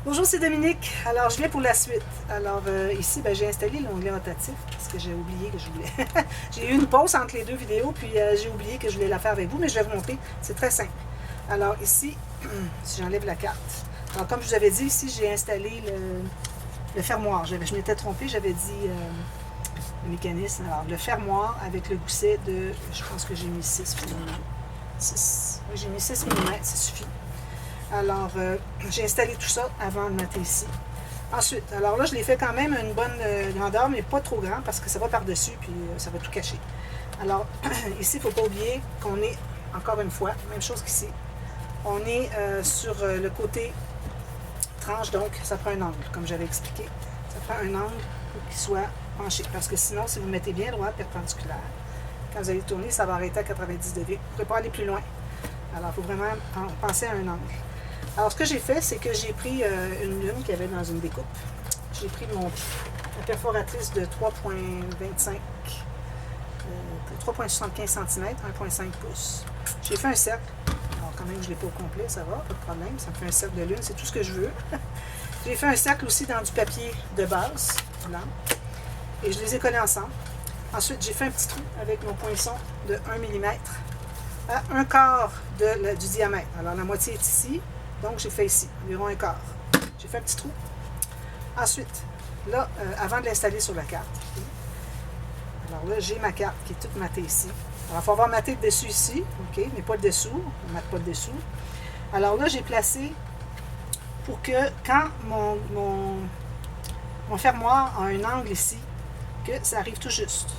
Bonjour, c'est Dominique. Alors, je viens pour la suite. Alors, ici, j'ai installé l'onglet rotatif parce que j'ai oublié que je voulais. J'ai eu une pause entre les deux vidéos, puis j'ai oublié que je voulais la faire avec vous, mais je vais vous montrer. C'est très simple. Alors, ici, si j'enlève la carte. Alors, comme je vous avais dit, ici, j'ai installé le fermoir. Je m'étais trompée, j'avais dit le mécanisme. Alors, le fermoir avec le gousset de. Je pense que j'ai mis 6 finalement. 6. Oui, j'ai mis 6 mm, ça suffit. Alors, j'ai installé tout ça avant de mettre ici. Ensuite, alors là, je l'ai fait quand même une bonne grandeur, mais pas trop grand parce que ça va par-dessus, puis ça va tout cacher. Alors, ici, il ne faut pas oublier qu'on est, encore une fois, même chose qu'ici, on est sur le côté tranche, donc ça prend un angle, comme j'avais expliqué. Ça prend un angle pour qu'il soit penché, parce que sinon, si vous mettez bien droit, perpendiculaire, quand vous allez tourner, ça va arrêter à 90 degrés. Vous ne pouvez pas aller plus loin. Alors, il faut vraiment penser à un angle. Alors, ce que j'ai fait, c'est que j'ai pris une lune qu'il y avait dans une découpe. J'ai pris ma perforatrice de 3,25 3,75 cm, 1,5 pouces. J'ai fait un cercle. Alors, quand même, je ne l'ai pas au complet, ça va, pas de problème. Ça me fait un cercle de lune, c'est tout ce que je veux. J'ai fait un cercle aussi dans du papier de base, blanc. Et je les ai collés ensemble. Ensuite, j'ai fait un petit trou avec mon poinçon de 1 mm à un quart du diamètre. Alors, la moitié est ici. Donc, j'ai fait ici, environ un quart. J'ai fait un petit trou. Ensuite, là, avant de l'installer sur la carte, alors là, j'ai ma carte qui est toute matée ici. Alors, il faut avoir maté le dessus ici, OK, mais pas le dessous. On ne mate pas le dessous. Alors là, j'ai placé pour que quand mon fermoir a un angle ici, que ça arrive tout juste.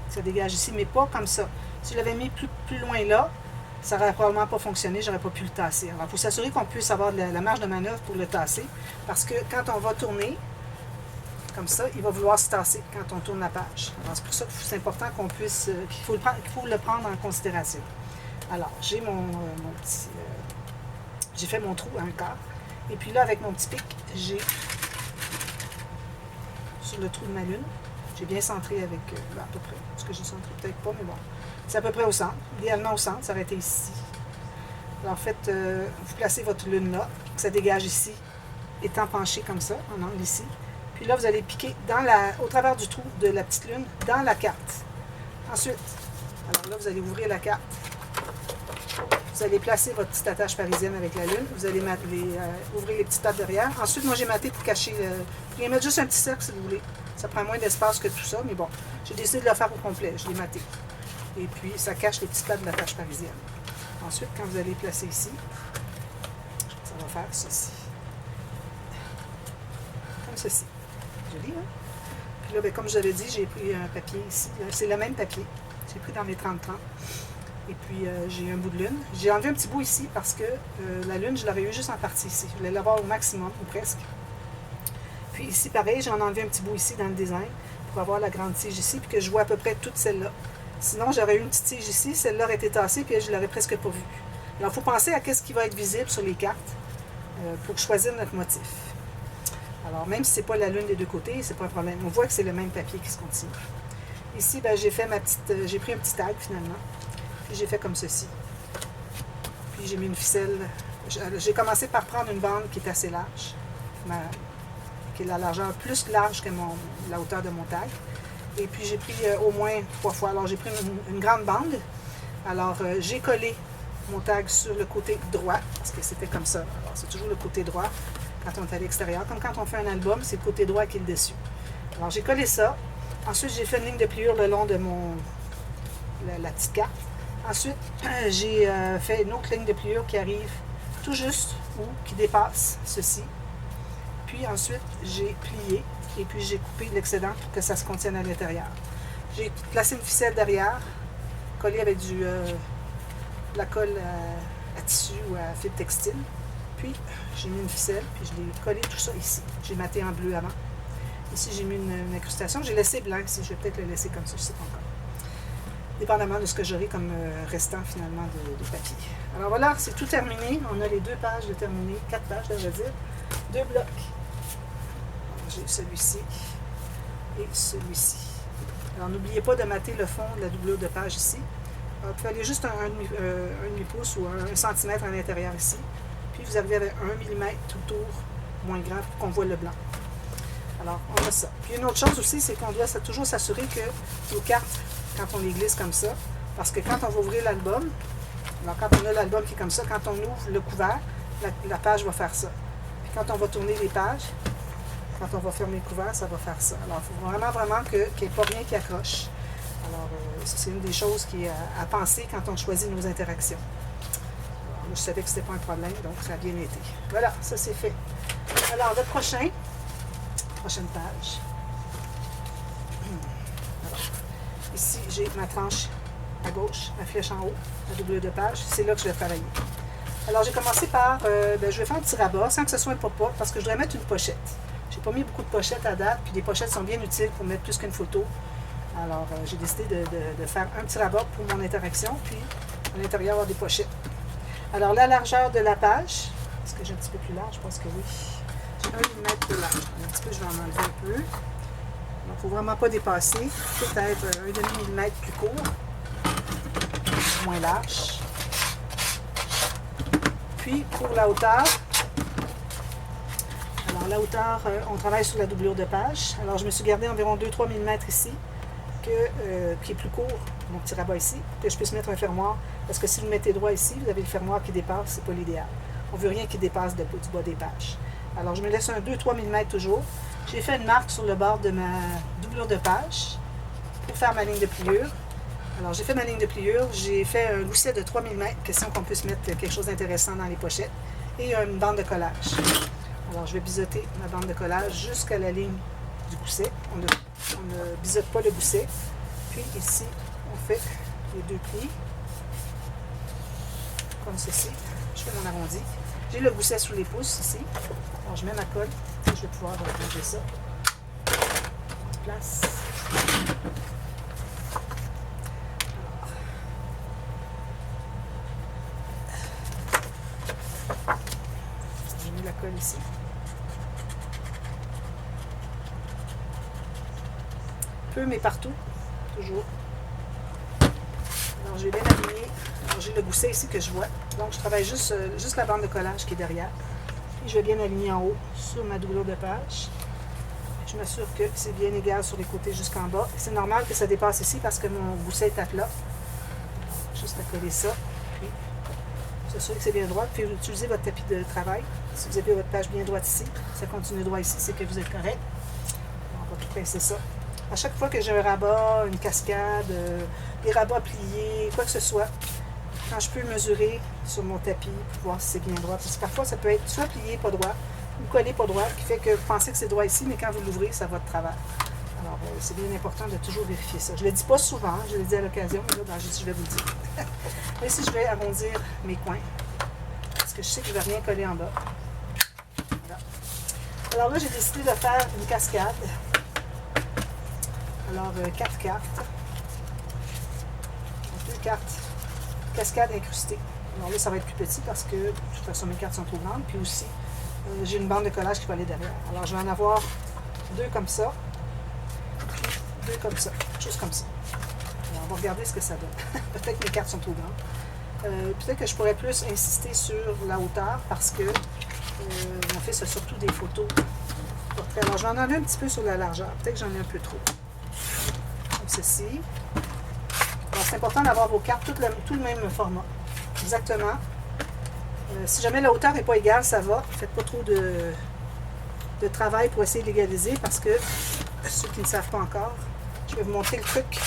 Ça dégage ici, mais pas comme ça. Si je l'avais mis plus loin là, ça n'aurait probablement pas fonctionné, je n'aurais pas pu le tasser. Alors, il faut s'assurer qu'on puisse avoir la marge de manœuvre pour le tasser, parce que quand on va tourner, comme ça, il va vouloir se tasser quand on tourne la page. Alors, c'est pour ça que c'est important qu'il faut le prendre en considération. Alors, j'ai j'ai fait mon trou à un quart, et puis là, avec mon petit pic, j'ai, sur le trou de ma lune, j'ai bien centré avec, là, à peu près, parce que j'ai centré peut-être pas, mais bon. C'est à peu près au centre. Idéalement au centre, ça aurait été ici. Alors, faites, vous placez votre lune là, que ça dégage ici, étant penché comme ça, en angle ici. Puis là, vous allez piquer au travers du trou de la petite lune, dans la carte. Ensuite, alors là, vous allez ouvrir la carte. Vous allez placer votre petite attache parisienne avec la lune. Vous allez ouvrir les petites pattes derrière. Ensuite, moi, j'ai maté pour cacher. Vous pouvez mettre juste un petit cercle si vous voulez. Ça prend moins d'espace que tout ça, mais bon, j'ai décidé de le faire au complet. Je l'ai maté. Et puis, ça cache les petites pattes de l'attache parisienne. Ensuite, quand vous allez placer ici, ça va faire ceci. Comme ceci. Joli, hein? Puis là, comme je l'avais dit, j'ai pris un papier ici. C'est le même papier. J'ai pris dans mes 30-30. Et puis, j'ai un bout de lune. J'ai enlevé un petit bout ici parce que la lune, je l'aurais eu juste en partie ici. Je voulais l'avoir au maximum, ou presque. Puis ici, pareil, j'en ai enlevé un petit bout ici dans le design pour avoir la grande tige ici, puis que je vois à peu près toute celle-là. Sinon, j'aurais eu une petite tige ici, celle-là aurait été tassée, puis je ne l'aurais presque pas vue. Alors, il faut penser à ce qui va être visible sur les cartes pour choisir notre motif. Alors, même si ce n'est pas la lune des deux côtés, c'est pas un problème. On voit que c'est le même papier qui se continue. Ici, j'ai fait j'ai pris un petit tag finalement, puis j'ai fait comme ceci. Puis j'ai mis une ficelle. J'ai commencé par prendre une bande qui est assez large, qui est la largeur plus large que la hauteur de mon tag. Et puis j'ai pris au moins 3 fois. Alors j'ai pris une grande bande. Alors j'ai collé mon tag sur le côté droit, parce que c'était comme ça. Alors c'est toujours le côté droit quand on est à l'extérieur. Comme quand on fait un album, c'est le côté droit qui est le dessus. Alors j'ai collé ça. Ensuite j'ai fait une ligne de pliure le long de la petite carte. Ensuite j'ai fait une autre ligne de pliure qui arrive tout juste ou qui dépasse ceci. Puis ensuite j'ai plié. Et puis j'ai coupé l'excédent pour que ça se contienne à l'intérieur. J'ai placé une ficelle derrière, collée avec la colle à tissu ou à fil textile. Puis j'ai mis une ficelle, puis je l'ai collé tout ça ici. J'ai maté en bleu avant. Ici j'ai mis une incrustation. J'ai laissé blanc ici, je vais peut-être le laisser comme ça, je ne sais pas encore. Dépendamment de ce que j'aurai comme restant finalement de papier. Alors voilà, c'est tout terminé. On a les 2 pages de terminé, 4 pages, je devrais dire. 2 blocs. J'ai celui-ci et celui-ci. Alors, n'oubliez pas de mater le fond de la doublure de page ici. Alors, vous pouvez aller juste un demi-pouce ou 1 cm à l'intérieur ici. Puis, vous arrivez avec 1 mm tout autour moins grand pour qu'on voit le blanc. Alors, on a ça. Puis une autre chose aussi, c'est qu'on doit toujours s'assurer que nos cartes, quand on les glisse comme ça, parce que quand on va ouvrir l'album, alors quand on a l'album qui est comme ça, quand on ouvre le couvert, la page va faire ça. Puis quand on va tourner les pages, quand on va fermer le couvert, ça va faire ça. Alors, il faut vraiment qu'il n'y ait pas rien qui accroche. Alors, c'est une des choses qui est à penser quand on choisit nos interactions. Alors, je savais que ce n'était pas un problème, donc ça a bien été. Voilà, ça c'est fait. Alors, le prochaine page. Alors, ici, j'ai ma tranche à gauche, ma flèche en haut, la doublure de page. C'est là que je vais travailler. Alors, j'ai commencé par, je vais faire un petit rabat sans que ce soit un pop-up parce que je dois mettre une pochette. J'ai pas mis beaucoup de pochettes à date, puis les pochettes sont bien utiles pour mettre plus qu'une photo. Alors, j'ai décidé de faire un petit rabat pour mon interaction, puis à l'intérieur, avoir des pochettes. Alors, la largeur de la page, est-ce que j'ai un petit peu plus large? Je pense que oui. J'ai 1 mm de large. Un petit peu, je vais en enlever un peu. Donc, il ne faut vraiment pas dépasser. Peut-être 1,5 mm plus court, moins large. Puis, pour la hauteur, alors la hauteur, on travaille sur la doublure de page. Alors, je me suis gardé environ 2-3 mm ici, qui est plus court, mon petit rabat ici, pour que je puisse mettre un fermoir. Parce que si vous le mettez droit ici, vous avez le fermoir qui dépasse, c'est pas l'idéal. On ne veut rien qui dépasse du bas des pages. Alors, je me laisse un 2-3 mm toujours. J'ai fait une marque sur le bord de ma doublure de page pour faire ma ligne de pliure. Alors, j'ai fait ma ligne de pliure. J'ai fait un gousset de 3 mm, question qu'on puisse mettre quelque chose d'intéressant dans les pochettes. Et une bande de collage. Alors, je vais biseauter ma bande de collage jusqu'à la ligne du gousset. On ne biseaute pas le gousset. Puis ici, on fait les 2 plis. Comme ceci. Je fais mon arrondi. J'ai le gousset sous les pouces ici. Alors, je mets ma colle. Je vais pouvoir ranger ça. En place. Alors, j'ai mis la colle ici. Peu, mais partout. Toujours. Alors, j'ai bien aligné. Alors, j'ai le gousset ici que je vois. Donc, je travaille juste la bande de collage qui est derrière. Puis, je vais bien aligner en haut sur ma doublure de page. Je m'assure que c'est bien égal sur les côtés jusqu'en bas. C'est normal que ça dépasse ici parce que mon gousset est à plat. Juste à coller ça. Puis, s'assurer que c'est bien droit. Puis, utilisez votre tapis de travail. Si vous avez votre page bien droite ici, ça continue droit ici, c'est que vous êtes correct. On va tout pincer ça. À chaque fois que j'ai un rabat, une cascade, des rabats pliés, quoi que ce soit, quand je peux mesurer sur mon tapis pour voir si c'est bien droit. Parce que parfois, ça peut être soit plié, pas droit, ou collé, pas droit, qui fait que vous pensez que c'est droit ici, mais quand vous l'ouvrez, ça va de travers. Alors, c'est bien important de toujours vérifier ça. Je ne le dis pas souvent, je le dis à l'occasion, mais là, je vais vous le dire. Là, ici, je vais arrondir mes coins, parce que je sais que je ne vais rien coller en bas. Voilà. Alors là, j'ai décidé de faire une cascade. Alors, 4 cartes. 2 cartes. Cascade incrustée. Alors là, ça va être plus petit parce que, de toute façon, mes cartes sont trop grandes. Puis aussi, j'ai une bande de collage qui va aller derrière. Alors, je vais en avoir 2 comme ça. Puis 2 comme ça. Juste comme ça. Alors, on va regarder ce que ça donne. Peut-être que mes cartes sont trop grandes. Peut-être que je pourrais plus insister sur la hauteur parce que mon fils a surtout des photos. Alors, je vais en enlever un petit peu sur la largeur. Peut-être que j'en ai un peu trop. Comme ceci. Alors, c'est important d'avoir vos cartes tout le même format. Exactement. Si jamais la hauteur n'est pas égale, ça va. Faites pas trop de travail pour essayer d'égaliser parce que, ceux qui ne savent pas encore, je vais vous montrer le truc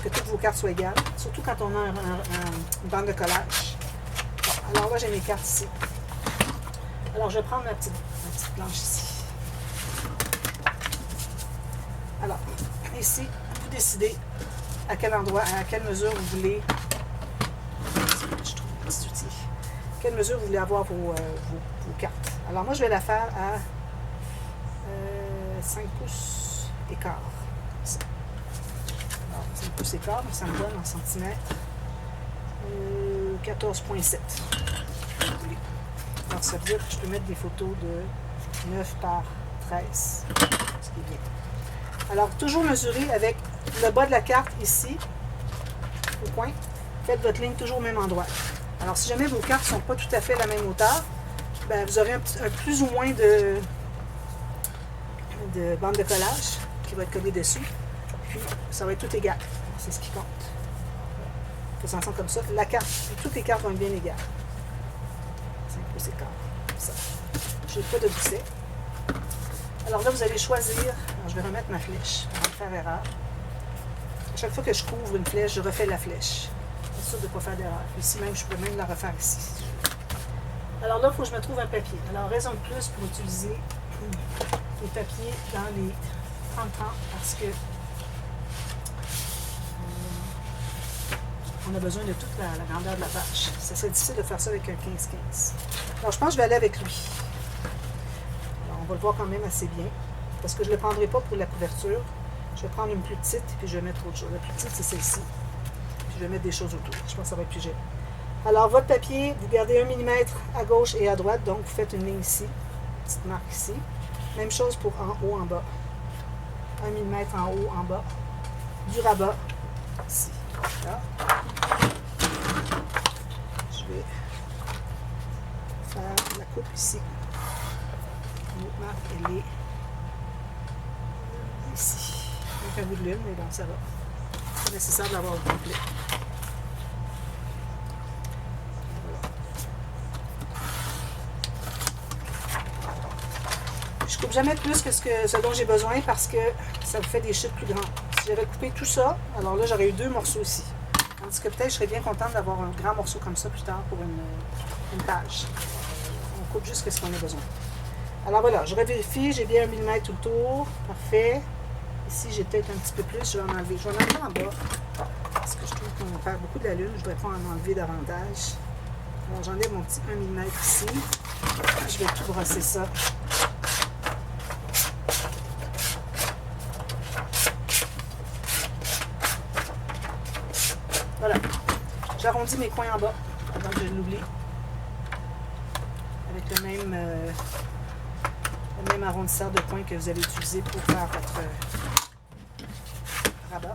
que toutes vos cartes soient égales. Surtout quand on a une bande de collage. Bon, alors là, j'ai mes cartes ici. Alors, je vais prendre ma petite planche ici. Alors, ici, vous décidez à quel endroit, à quelle mesure vous voulez, je trouve un petit outil, quelle mesure vous voulez avoir vos cartes. Alors moi, je vais la faire à 5 pouces et quart. Ça. Alors, 5 pouces et quart, ça me donne en centimètres 14,7. Alors, ça veut dire que je peux mettre des photos de 9 par 13, ce qui est bien. Alors, toujours mesurer avec le bas de la carte ici, au coin. Faites votre ligne toujours au même endroit. Alors, si jamais vos cartes ne sont pas tout à fait à la même hauteur, ben, vous aurez un plus ou moins de bande de collage qui va être collée dessus. Puis ça va être tout égal. C'est ce qui compte. Faites ensemble comme ça. La carte, toutes les cartes vont être bien égales. 5 plus écart. Ça. Je n'ai pas de gousset. Alors là, vous allez choisir. Alors, je vais remettre ma flèche avant de faire erreur. À chaque fois que je couvre une flèche, je refais la flèche. C'est sûr de ne pas faire d'erreur. Ici même, je peux même la refaire ici. Si je veux. Alors là, il faut que je me trouve un papier. Alors, raison de plus pour utiliser les papiers dans les 30 parce que on a besoin de toute la grandeur de la page. Ça serait difficile de faire ça avec un 15-15. Alors, je pense que je vais aller avec lui. Alors, on va le voir quand même assez bien. Parce que je ne le prendrai pas pour la couverture. Je vais prendre une plus petite et puis je vais mettre autre chose. La plus petite, c'est celle-ci. Puis je vais mettre des choses autour. Je pense que ça va être plus gênant. Alors, votre papier, vous gardez 1 mm à gauche et à droite. Donc, vous faites une ligne ici. Une petite marque ici. Même chose pour en haut, en bas. 1 mm en haut, en bas. Du rabat ici. Là. Je vais faire la coupe ici. L'autre marque, elle est ici. Avec un bout de lune, mais bon, ça va. C'est nécessaire de l'avoir au complet. Je coupe jamais plus que ce dont j'ai besoin parce que ça vous fait des chutes plus grandes. Si j'avais coupé tout ça, alors là, j'aurais eu 2 morceaux ici. Tandis que peut-être je serais bien contente d'avoir un grand morceau comme ça plus tard pour une page. On coupe juste ce qu'on a besoin. Alors voilà, je revérifie, j'ai bien 1 mm tout le tour. Parfait. Ici, j'ai peut-être un petit peu plus, je vais en enlever. Je vais en enlever en bas parce que je trouve qu'on perd beaucoup de la lune. Je ne voudrais pas en enlever davantage. Alors, j'enlève mon petit 1 mm ici. Je vais tout brosser ça. Voilà. J'arrondis mes coins en bas avant que je l'oublie. Avec le même arrondisseur de coins que vous avez utilisé pour faire votre rabat. Là,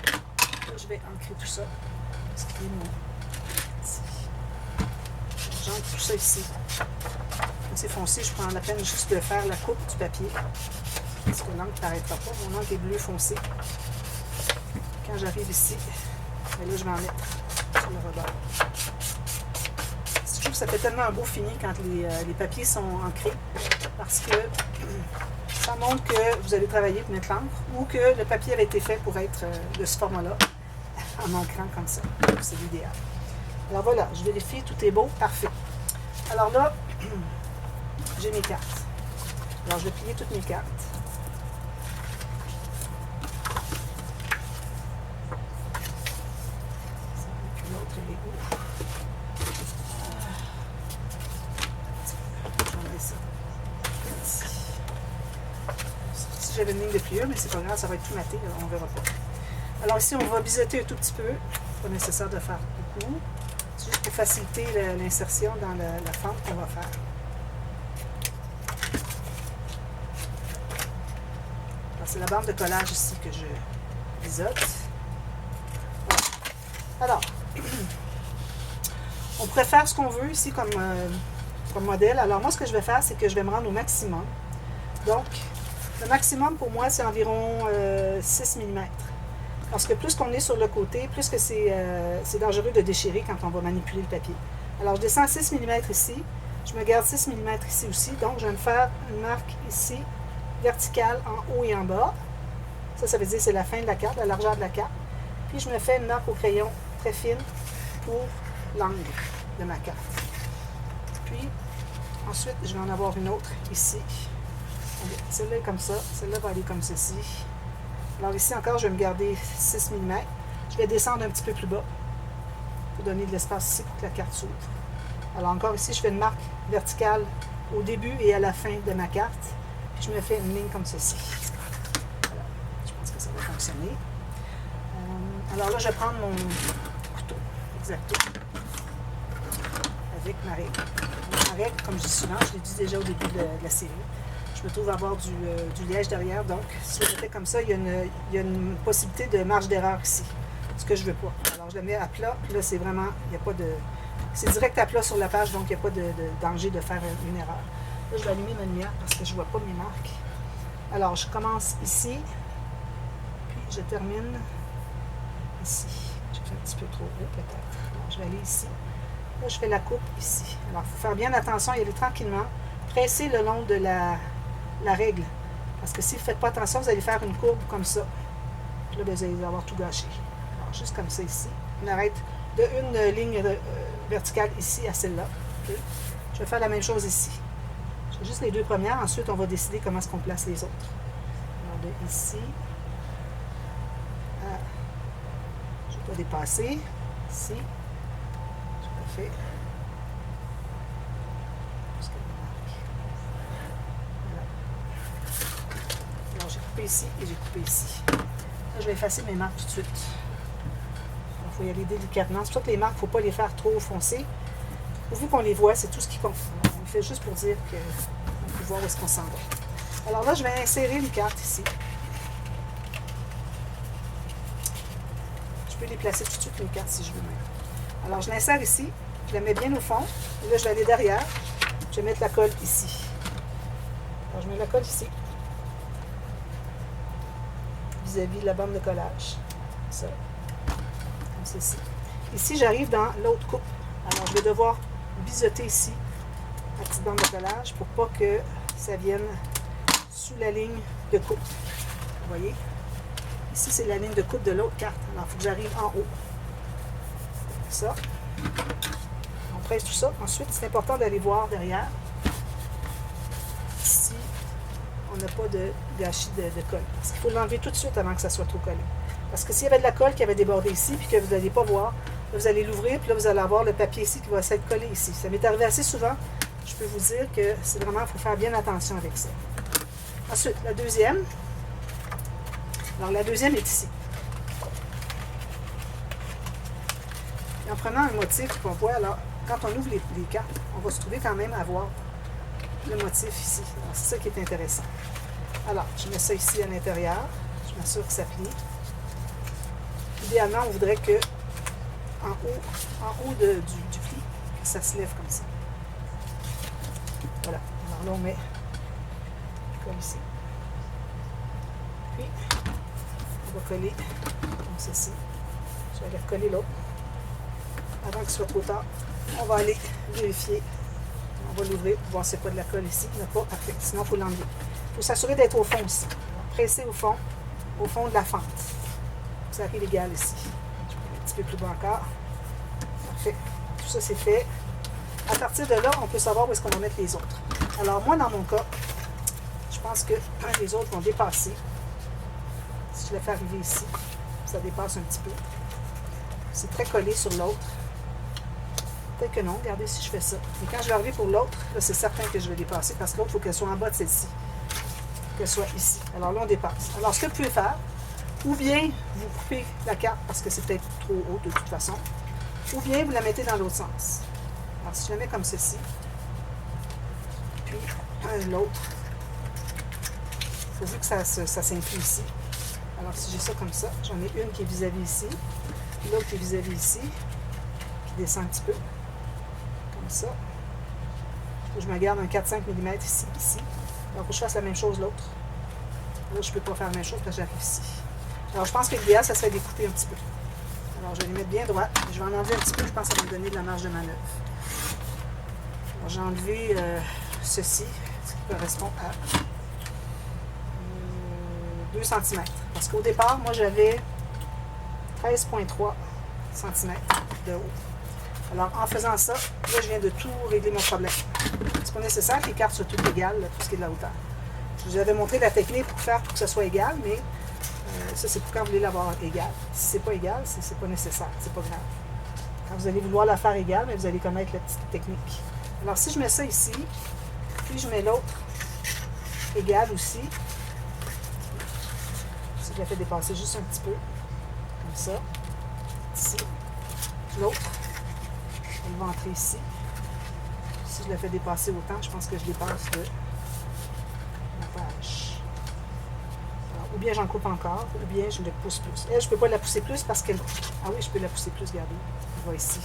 je vais ancrer tout ça. Ce qui est mon petit. J'ancre tout ça ici. Quand c'est foncé, je prends la peine juste de faire la coupe du papier. Parce que l'encre ne paraîtra pas. Mon encre est bleu foncé. Quand j'arrive ici, et là, je vais en mettre sur le rebord. Je trouve que ça fait tellement un beau fini quand les papiers sont ancrés. Parce que ça montre que vous avez travaillé pour mettre l'encre ou que le papier avait été fait pour être de ce format-là, en ancrant comme ça. C'est l'idéal. Alors voilà, je vérifie, tout est beau, parfait. Alors là, j'ai mes cartes. Alors je vais plier toutes mes cartes. Puis l'autre, elle est où? Si j'avais une ligne de pliure, mais c'est pas grave, ça va être tout maté, on verra pas. Alors ici, on va biseauter un tout petit peu. Pas nécessaire de faire beaucoup. C'est juste pour faciliter l'insertion dans la fente qu'on va faire. C'est la bande de collage ici que je biseaute. Voilà. Alors, on pourrait faire ce qu'on veut ici comme modèle. Alors moi, ce que je vais faire, c'est que je vais me rendre au maximum. Donc, le maximum pour moi, c'est environ 6 mm. Parce que plus qu'on est sur le côté, plus que c'est dangereux de déchirer quand on va manipuler le papier. Alors, je descends 6 mm ici. Je me garde 6 mm ici aussi. Donc, je vais me faire une marque ici, verticale en haut et en bas. Ça veut dire que c'est la fin de la carte, la largeur de la carte. Puis, je me fais une marque au crayon très fine pour l'angle de ma carte. Puis, ensuite, je vais en avoir une autre ici. Celle-là est comme ça. Celle-là va aller comme ceci. Alors ici encore, je vais me garder 6 mm. Je vais descendre un petit peu plus bas pour donner de l'espace ici pour que la carte s'ouvre. Alors encore ici, je fais une marque verticale au début et à la fin de ma carte. Puis je me fais une ligne comme ceci. Voilà. Je pense que ça va fonctionner. Alors là, je vais prendre mon couteau exacto avec ma règle. Ma règle, comme je dis souvent, je l'ai dit déjà au début de la série. Je me trouve avoir du liège derrière, donc si je le fais comme ça, il y a une possibilité de marge d'erreur ici, ce que je ne veux pas. Alors je le mets à plat, puis là c'est direct à plat sur la page, donc il n'y a pas de danger de faire une erreur. Là, je vais allumer ma lumière parce que je ne vois pas mes marques. Alors, je commence ici, puis je termine ici. J'ai fait un petit peu trop haut, peut-être. Alors, je vais aller ici. Là, je fais la coupe ici. Alors, il faut faire bien attention, y aller tranquillement. Pressez le long de la règle. Parce que si vous ne faites pas attention, vous allez faire une courbe comme ça. Puis là, vous allez avoir tout gâché. Alors, juste comme ça ici. On arrête de une ligne verticale ici à celle-là. Okay. Je vais faire la même chose ici. Je fais juste les deux premières. Ensuite, on va décider comment est-ce qu'on place les autres. Alors, de ici à... Je ne vais pas dépasser. Ici. Tout à fait. Voilà. Alors, j'ai coupé ici et j'ai coupé ici. Là, je vais effacer mes marques tout de suite. Il faut y aller délicatement. C'est pour ça que les marques, il ne faut pas les faire trop foncées. Pourvu qu'on les voit, c'est tout ce qui compte. On le fait juste pour dire qu'on peut voir où est-ce qu'on s'en va. Alors là, je vais insérer les cartes ici. Je peux les placer tout de suite, les cartes, si je veux même. Alors, je l'insère ici. Je la mets bien au fond. Et là, je vais aller derrière. Je vais mettre la colle ici. Alors, je mets la colle ici. Vis-à-vis de la bande de collage. Ça. Comme ceci. Ici, j'arrive dans l'autre coupe. Alors, je vais devoir biseauter ici la petite bande de collage pour pas que ça vienne sous la ligne de coupe. Vous voyez? Ici, c'est la ligne de coupe de l'autre carte. Alors, il faut que j'arrive en haut. Ça. On presse tout ça. Ensuite, c'est important d'aller voir derrière si on n'a pas de gâchis de colle. Parce qu'il faut l'enlever tout de suite avant que ça soit trop collé. Parce que s'il y avait de la colle qui avait débordé ici, puis que vous n'allez pas voir, là, vous allez l'ouvrir, puis là, vous allez avoir le papier ici qui va s'être collé ici. Ça m'est arrivé assez souvent. Je peux vous dire que c'est vraiment, il faut faire bien attention avec ça. Ensuite, la deuxième. Alors, la deuxième est ici. Et en prenant un motif qu'on voit, alors, quand on ouvre les cartes, on va se trouver quand même à voir le motif ici. C'est ça qui est intéressant. Alors, je mets ça ici à l'intérieur. Je m'assure que ça plie. Idéalement, on voudrait que en haut du pli, que ça se lève comme ça. Voilà. Alors là, on met comme ici. Puis, on va coller comme ceci. Je vais aller recoller l'autre. Avant qu'il soit trop tard, on va aller vérifier. On va l'ouvrir pour voir s'il n'y a pas de la colle ici. Il n'y en a pas après. Sinon, il faut l'enlever. Il faut s'assurer d'être au fond ici. Presser au fond de la fente. Ça arrive égal ici. Je vais un petit peu plus bas encore. Parfait. Tout ça, c'est fait. À partir de là, on peut savoir où est-ce qu'on va mettre les autres. Alors, moi, dans mon cas, je pense que un des autres vont dépasser. Si je le fais arriver ici, ça dépasse un petit peu. C'est très collé sur l'autre. Peut-être que non. Regardez si je fais ça. Et quand je vais arriver pour l'autre, là, c'est certain que je vais dépasser parce que l'autre, il faut qu'elle soit en bas de celle-ci. Qu'elle soit ici. Alors là, on dépasse. Alors, ce que vous pouvez faire, ou bien vous coupez la carte parce que c'est peut-être trop haut de toute façon, ou bien vous la mettez dans l'autre sens. Alors, si je la mets comme ceci, puis l'autre, il faut que ça s'inclut ici. Alors, si j'ai ça comme ça, j'en ai une qui est vis-à-vis ici, l'autre qui est vis-à-vis ici, qui descend un petit peu, comme ça. Je me garde un 4-5 mm ici, ici. Alors, il faut que je fasse la même chose l'autre. Là, je ne peux pas faire la même chose parce que j'arrive ici. Alors, je pense que l'idéal, ça serait d'écouter un petit peu. Alors, je vais les mettre bien droit. Je vais en enlever un petit peu, je pense que ça va me donner de la marge de manœuvre. Alors, j'ai enlevé ceci, ce qui correspond à 2 cm. Parce qu'au départ, moi, j'avais 13,3 cm de haut. Alors, en faisant ça, là, je viens de tout régler mon problème. C'est pas nécessaire que les cartes soient toutes égales, là, tout ce qui est de la hauteur. Je vous avais montré la technique pour faire pour que ce soit égal, mais ça, c'est pour quand vous voulez l'avoir égal. Si c'est pas égal, c'est pas nécessaire, c'est pas grave. Quand vous allez vouloir la faire égale, mais vous allez connaître la petite technique. Alors, si je mets ça ici, puis je mets l'autre égal aussi, si je la fais dépasser juste un petit peu, comme ça, ici, l'autre, elle va entrer ici. Si je la fais dépasser autant, je pense que je dépasse de la page. Alors, ou bien j'en coupe encore, ou bien je le pousse plus. Elle, je ne peux pas la pousser plus parce qu'elle... Ah oui, je peux la pousser plus, regardez. Elle va ici.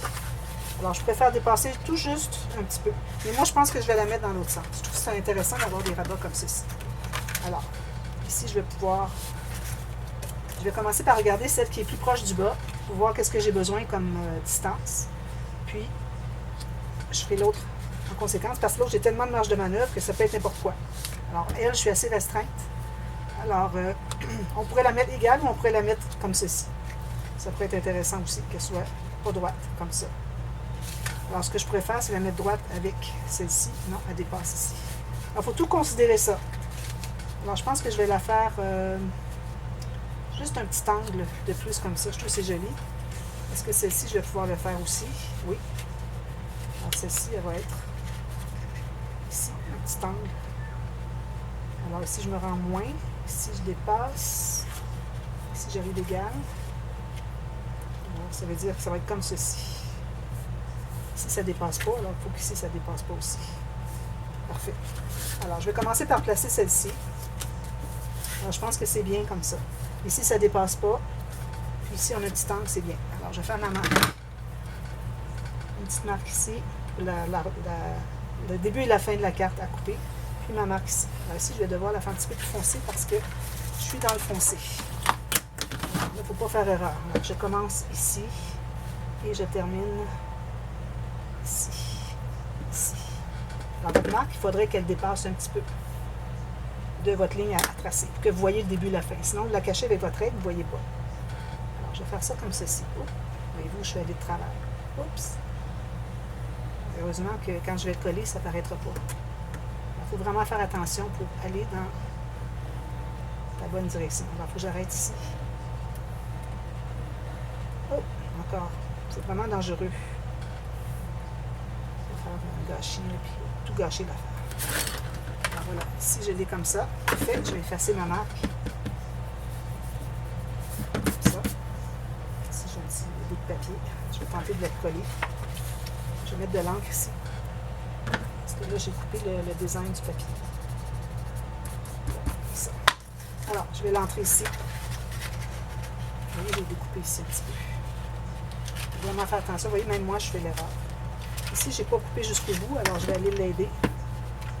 Alors, je préfère dépasser tout juste un petit peu. Mais moi, je pense que je vais la mettre dans l'autre sens. Je trouve que c'est intéressant d'avoir des rabats comme ceci. Alors, ici, je vais pouvoir... Je vais commencer par regarder celle qui est plus proche du bas pour voir qu'est-ce que j'ai besoin comme distance. Puis, je ferai l'autre en conséquence, parce que l'autre, j'ai tellement de marge de manœuvre que ça peut être n'importe quoi. Alors, elle, je suis assez restreinte. Alors, on pourrait la mettre égale ou on pourrait la mettre comme ceci. Ça pourrait être intéressant aussi, qu'elle soit pas droite, comme ça. Alors, ce que je pourrais faire, c'est la mettre droite avec celle-ci. Non, elle dépasse ici. Alors, il faut tout considérer ça. Alors, je pense que je vais la faire juste un petit angle de plus comme ça. Je trouve que c'est joli. Est-ce que celle-ci, je vais pouvoir le faire aussi? Oui. Alors, celle-ci, elle va être ici, un petit angle. Alors, ici, je me rends moins. Ici, je dépasse. Ici, j'arrive égal. Alors, ça veut dire que ça va être comme ceci. Ici, ça ne dépasse pas, alors il faut qu'ici, ça ne dépasse pas aussi. Parfait. Alors, je vais commencer par placer celle-ci. Alors, je pense que c'est bien comme ça. Ici, ça ne dépasse pas. Puis ici, on a un petit angle, c'est bien. Alors, je vais faire ma marque. Une petite marque ici. Le début et la fin de la carte à couper. Puis ma marque ici. Alors, ici, je vais devoir la faire un petit peu plus foncée parce que je suis dans le foncé. Alors, il ne faut pas faire erreur. Alors, je commence ici et je termine ici. Ici. Dans votre marque, il faudrait qu'elle dépasse un petit peu de votre ligne à tracer pour que vous voyez le début et la fin. Sinon, vous la cachez avec votre aide, vous ne voyez pas. Alors, je vais faire ça comme ceci. Oh, voyez-vous, je suis allée de travers. Oups! Heureusement que quand je vais coller, ça ne paraîtra pas. Il faut vraiment faire attention pour aller dans la bonne direction. Alors, il faut que j'arrête ici. Oh, encore. C'est vraiment dangereux. Un gâchis, puis tout gâcher l'affaire. Alors voilà, ici je l'ai comme ça. Parfait, je vais effacer ma marque. Comme ça. Ici j'ai un petit bout de papier. Je vais tenter de le coller. Je vais mettre de l'encre ici. Parce que là j'ai coupé le design du papier. Comme ça. Alors, je vais l'entrer ici. Vous voyez, j'ai découpé ici un petit peu. Je vais vraiment faire attention. Vous voyez, même moi je fais l'erreur. Ici, je n'ai pas coupé jusqu'au bout, alors je vais aller l'aider.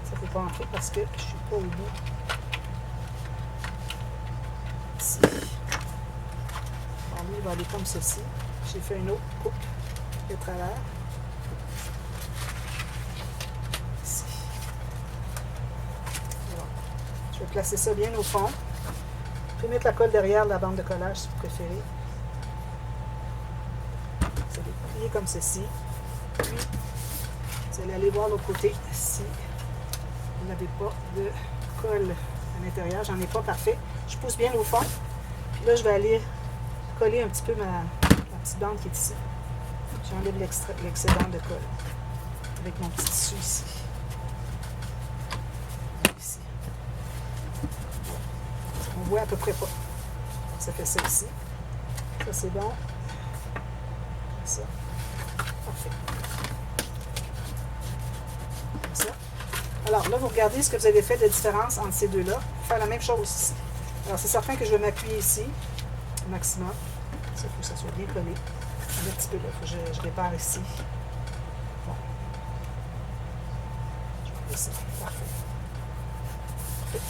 Ça ne peut pas entrer parce que je ne suis pas au bout. Ici. Alors, lui, il va aller comme ceci. J'ai fait une autre coupe de travers. Ici. Alors, je vais placer ça bien au fond. Vous pouvez mettre la colle derrière la bande de collage si vous préférez. Vous allez plier comme ceci. Puis, vous allez aller voir l'autre côté si vous n'avez pas de colle à l'intérieur. J'en ai pas parfait. Je pousse bien au fond. Puis là, je vais aller coller un petit peu ma petite bande qui est ici. J'enlève l'excédent de colle avec mon petit tissu ici. Ici. On voit à peu près pas. Ça fait ça ici. Ça, c'est bon. Comme ça. Parfait. Ça. Alors là, vous regardez ce que vous avez fait de différence entre ces deux-là. Faire la même chose ici. Alors, c'est certain que je vais m'appuyer ici, au maximum. Ça, il faut que ça soit bien collé. Un petit peu là, il faut que je répare ici. Bon. Je vais faire ça. Parfait. Parfait.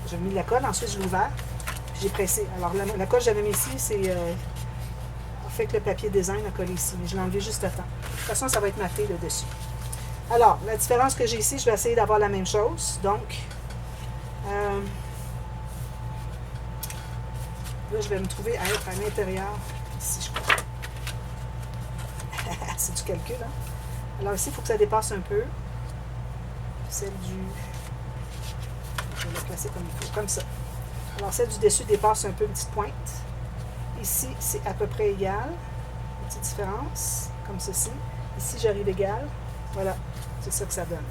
J'ai mis la colle, ensuite je l'ai ouvert. Puis j'ai pressé. Alors, la colle que j'avais mis ici, c'est fait que le papier design a collé ici. Mais je l'ai enlevé juste à temps. De toute façon, ça va être maté le dessus. Alors, la différence que j'ai ici, je vais essayer d'avoir la même chose. Donc, là, je vais me trouver à être à l'intérieur. Ici, je crois. C'est du calcul, hein? Alors ici, il faut que ça dépasse un peu. Celle du... Je vais la placer comme il faut, comme ça. Alors, celle du dessus dépasse un peu, une petite pointe. Ici, c'est à peu près égal. Une petite différence, comme ceci. Ici, j'arrive égal. Voilà, c'est ça que ça donne.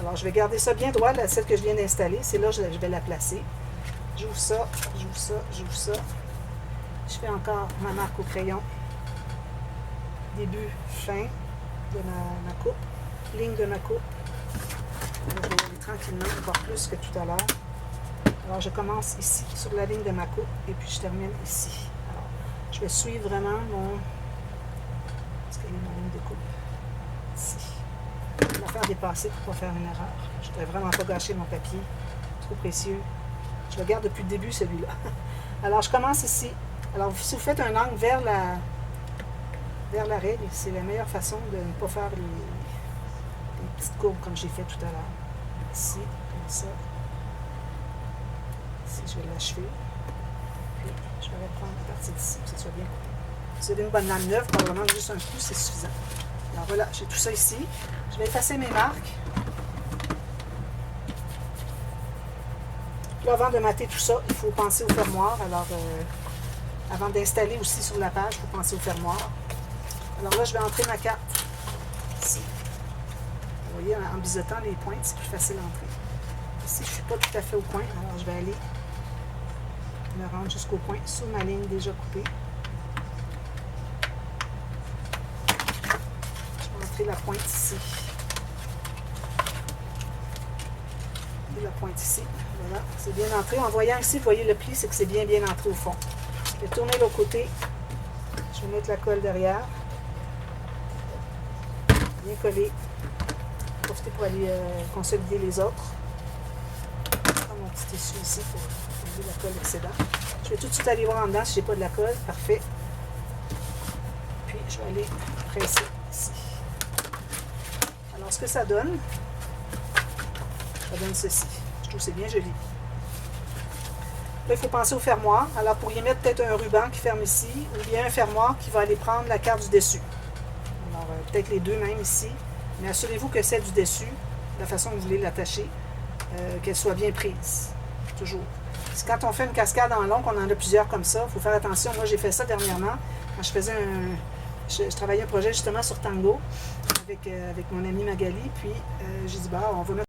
Alors, je vais garder ça bien droit, celle que je viens d'installer. C'est là que je vais la placer. J'ouvre ça, j'ouvre ça, j'ouvre ça. Je fais encore ma marque au crayon. Début, fin de ma coupe. Ligne de ma coupe. Je vais y aller tranquillement, encore plus que tout à l'heure. Alors, je commence ici, sur la ligne de ma coupe, et puis je termine ici. Alors, je vais suivre vraiment mon... Est-ce qu'elle est ma ligne faire dépasser pour ne pas faire une erreur. Je ne voudrais vraiment pas gâcher mon papier. Trop précieux. Je le garde depuis le début, celui-là. Alors, je commence ici. Alors, si vous faites un angle vers la règle, c'est la meilleure façon de ne pas faire les petites courbes comme j'ai fait tout à l'heure. Ici, comme ça. Ici, je vais l'achever. Puis, je vais reprendre à partir d'ici pour que ça soit bien coupé. Si vous avez une bonne lame neuve, probablement juste un coup, c'est suffisant. Alors voilà, j'ai tout ça ici. Je vais effacer mes marques. Puis avant de mater tout ça, il faut penser au fermoir. Alors, avant d'installer aussi sur la page, il faut penser au fermoir. Alors là, je vais entrer ma carte ici. Vous voyez, en biseautant les pointes, c'est plus facile d'entrer. Ici, je ne suis pas tout à fait au point, alors je vais aller me rendre jusqu'au point sur ma ligne déjà coupée. Je vais entrer la pointe ici. Et la pointe ici. Voilà, c'est bien entré. En voyant ici, vous voyez le pli, c'est que c'est bien entré au fond. Je vais tourner l'autre côté. Je vais mettre la colle derrière. Bien collé. Profiter pour aller consolider les autres. Je prends mon petit tissu ici pour enlever la colle excédente. Je vais tout de suite aller voir en dedans si je n'ai pas de la colle. Parfait. Puis je vais aller presser ici. Alors ce que ça donne ceci. Je trouve que c'est bien joli. Là, il faut penser au fermoir. Alors pour y mettre peut-être un ruban qui ferme ici, ou bien un fermoir qui va aller prendre la carte du dessus. Alors peut-être les deux même ici. Mais assurez-vous que celle du dessus, la façon dont vous voulez l'attacher, qu'elle soit bien prise. Toujours. Parce que quand on fait une cascade en long, on en a plusieurs comme ça, il faut faire attention. Moi, j'ai fait ça dernièrement. Quand je faisais je travaillais un projet justement sur Tango avec mon amie Magali. Puis, j'ai dit, bah, on va mettre